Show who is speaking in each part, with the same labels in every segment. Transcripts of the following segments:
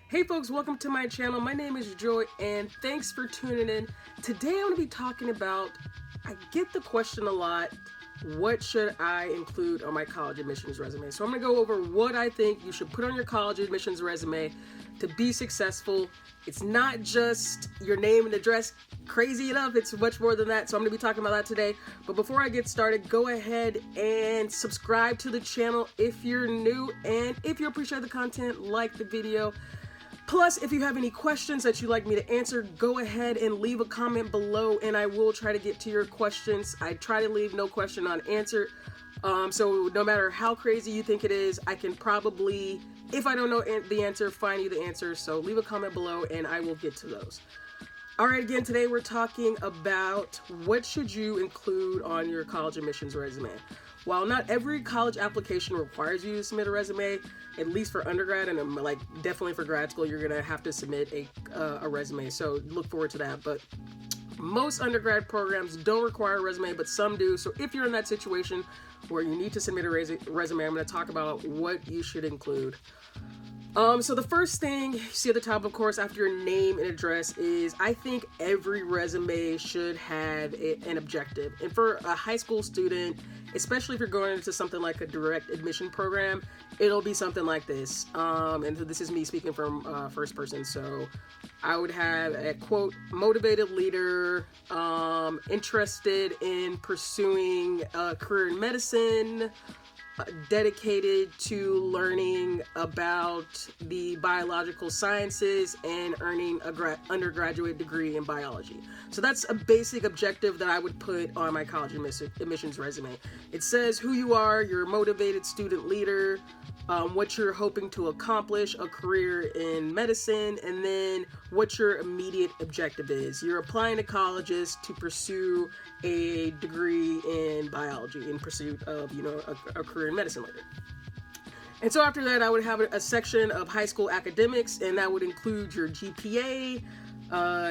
Speaker 1: Hey folks, welcome to my channel. My name is Joy and thanks for tuning in. Today I'm going to be talking about, I get the question a lot, what should I include on my college admissions resume? So I'm going to go over what I think you should put on your college admissions resume to be successful. It's not just your name and address. Crazy enough, it's much more than that. So I'm going to be talking about that today. But before I get started, go ahead and subscribe to the channel if you're new. And if you appreciate the content, like the video. Plus, if you have any questions that you'd like me to answer, go ahead and leave a comment below and I will try to get to your questions. I try to leave no question unanswered. So no matter how crazy you think it is, I can probably, if I don't know the answer, find you the answer. So leave a comment below and I will get to those. All right, again, today we're talking about what should you include on your college admissions resume. While not every college application requires you to submit a resume, at least for undergrad and like definitely for grad school, you're gonna have to submit a resume. So look forward to that. But most undergrad programs don't require a resume, but some do. So if you're in that situation where you need to submit a resume, I'm gonna talk about what you should include. So the first thing you see at the top, of course, after your name and address is, I think every resume should have an objective. And for a high school student, especially if you're going into something like a direct admission program, it'll be something like this. And this is me speaking from first person. So I would have a quote, motivated leader, interested in pursuing a career in medicine, dedicated to learning about the biological sciences and earning a undergraduate degree in biology. So that's a basic objective that I would put on my college admissions resume. It says who you are, you're a motivated student leader, what you're hoping to accomplish, a career in medicine, and then what your immediate objective is. You're applying to colleges to pursue a degree in biology in pursuit of, a career in medicine later. And so after that, I would have a section of high school academics, and that would include your GPA,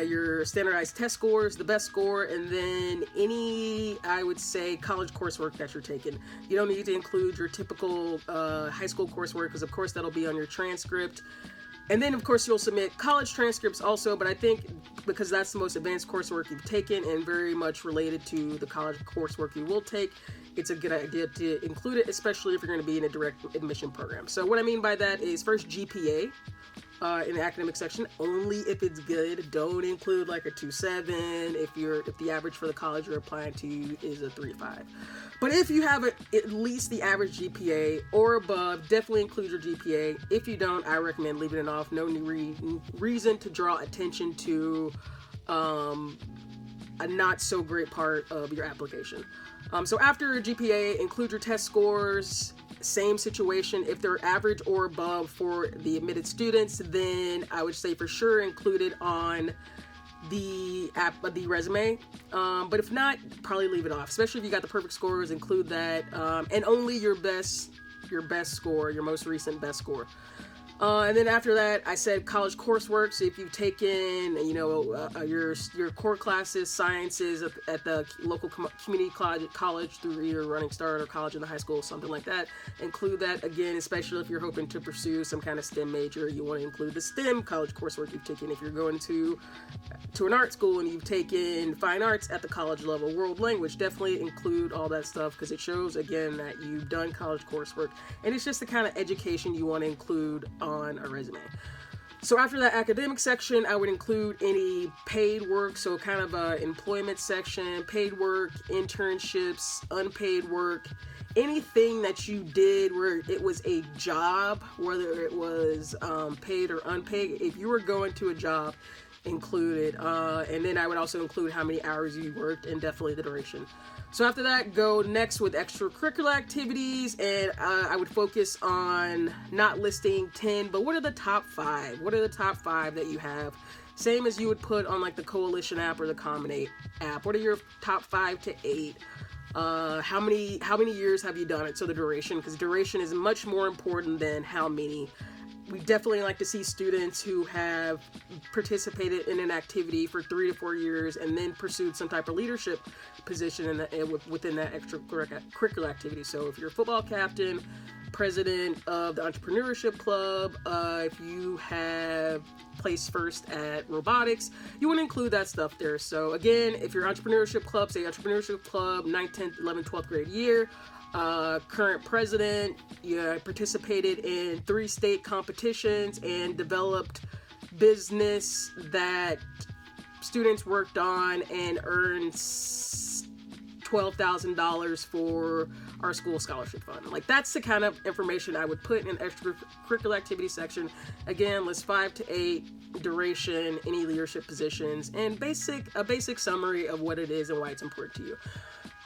Speaker 1: your standardized test scores, the best score, and then any, I would say, college coursework that you're taking. You don't need to include your typical high school coursework because, of course, that'll be on your transcript. And then, of course, you'll submit college transcripts also, but I think because that's the most advanced coursework you've taken and very much related to the college coursework you will take, it's a good idea to include it, especially if you're going to be in a direct admission program. So what I mean by that is first GPA. In the academic section, only if it's good. Don't include like a 2.7 if the average for the college you're applying to is a 3.5. But if you have at least the average GPA or above, definitely include your GPA. If you don't, I recommend leaving it off. No reason to draw attention to a not so great part of your application. So after your GPA, include your test scores. Same situation. If they're average or above for the admitted students, then I would say for sure include it on the resume. But if not, probably leave it off. Especially if you got the perfect scores, include that, and only your best score, your most recent best score. And then after that, I said college coursework. So if you've taken, your core classes, sciences at the local community college through either Running Start or college in the high school, something like that, include that again, especially if you're hoping to pursue some kind of STEM major. You want to include the STEM college coursework you've taken. If you're going to an art school and you've taken fine arts at the college level, world language, definitely include all that stuff because it shows, again, that you've done college coursework. And it's just the kind of education you want to include on a resume. So after that academic section, I would include any paid work, so kind of a employment section, paid work, internships, unpaid work, anything that you did where it was a job, whether it was paid or unpaid. If you were going to a job, include it. And then I would also include how many hours you worked and definitely the duration. So after that, go next with extracurricular activities, and I would focus on not listing 10, but what are the top 5? What are the top 5 that you have? Same as you would put on like the Coalition app or the Common app. What are your top 5 to 8? How many years have you done it? So the duration, because duration is much more important than how many. We definitely like to see students who have participated in an activity for 3 to 4 years and then pursued some type of leadership position within that extracurricular activity. So if you're a football captain, president of the entrepreneurship club, if you have placed first at robotics, you want to include that stuff there. So again, if your entrepreneurship club, say entrepreneurship club, 9th, 10th, 11th, 12th grade year, current president, you participated in 3 state competitions and developed business that students worked on and earned $12,000 for our school scholarship fund. Like, that's the kind of information I would put in extracurricular activity section. Again, list 5 to 8, duration, any leadership positions, and a basic summary of what it is and why it's important to you.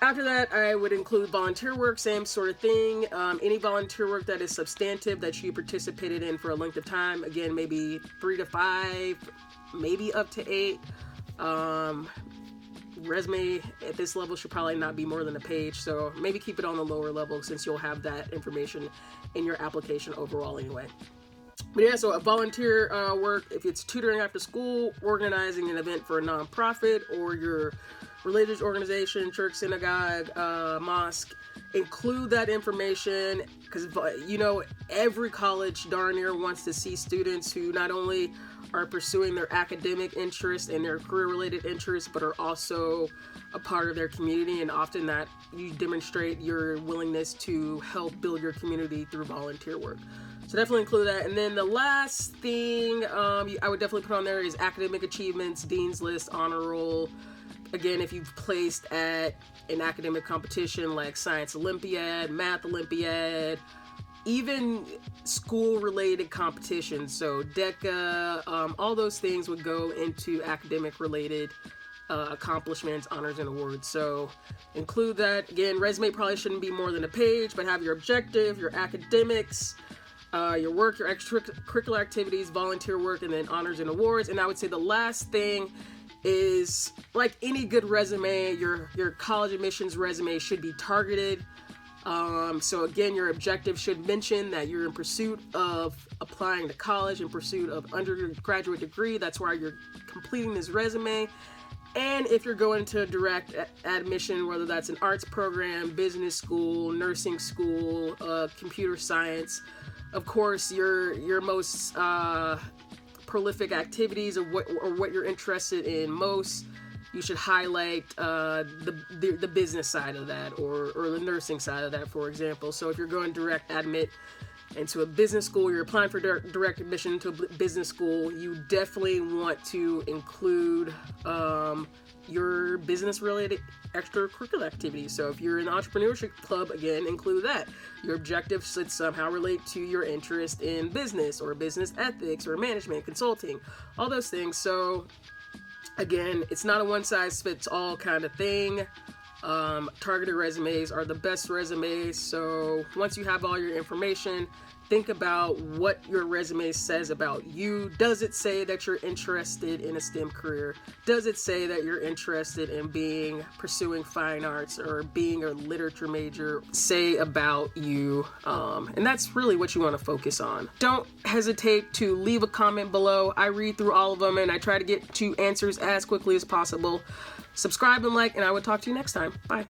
Speaker 1: After that, I would include volunteer work, same sort of thing. Any volunteer work that is substantive that you participated in for a length of time. Again, maybe 3 to 5, maybe up to 8. Resume at this level should probably not be more than a page, so maybe keep it on the lower level since you'll have that information in your application overall anyway. But yeah, so a volunteer work, if it's tutoring after school, organizing an event for a nonprofit or your religious organization, church, synagogue, mosque, include that information, because every college darn near wants to see students who not only are pursuing their academic interests and their career-related interests, but are also a part of their community, and often that you demonstrate your willingness to help build your community through volunteer work. So definitely include that. And then the last thing I would definitely put on there is academic achievements, dean's list, honor roll. Again, if you've placed at an academic competition like Science Olympiad, Math Olympiad, even school-related competitions, so DECA, all those things would go into academic-related accomplishments, honors, and awards. So include that. Again, resume probably shouldn't be more than a page, but have your objective, your academics, your work, your extracurricular activities, volunteer work, and then honors and awards. And I would say the last thing is, like any good resume, your college admissions resume should be targeted. So again, your objective should mention that you're in pursuit of applying to college, in pursuit of undergraduate degree. That's why you're completing this resume. And if you're going to direct admission, whether that's an arts program, business school, nursing school, computer science, of course, your most prolific activities or what you're interested in most, you should highlight the business side of that or the nursing side of that, for example. So if you're going direct admit into a business school, you're applying for direct admission to a business school, you definitely want to include your business-related extracurricular activities. So if you're in the entrepreneurship club, again, include that. Your objective should somehow relate to your interest in business or business ethics or management, consulting, all those things. So again, it's not a one-size-fits-all kind of thing. Targeted resumes are the best resumes. So once you have all your information, think about what your resume says about you. Does it say that you're interested in a STEM career? Does it say that you're interested in pursuing fine arts or being a literature major? Say about you. And that's really what you want to focus on. Don't hesitate to leave a comment below. I read through all of them and I try to get to answers as quickly as possible. Subscribe and like, and I will talk to you next time. Bye.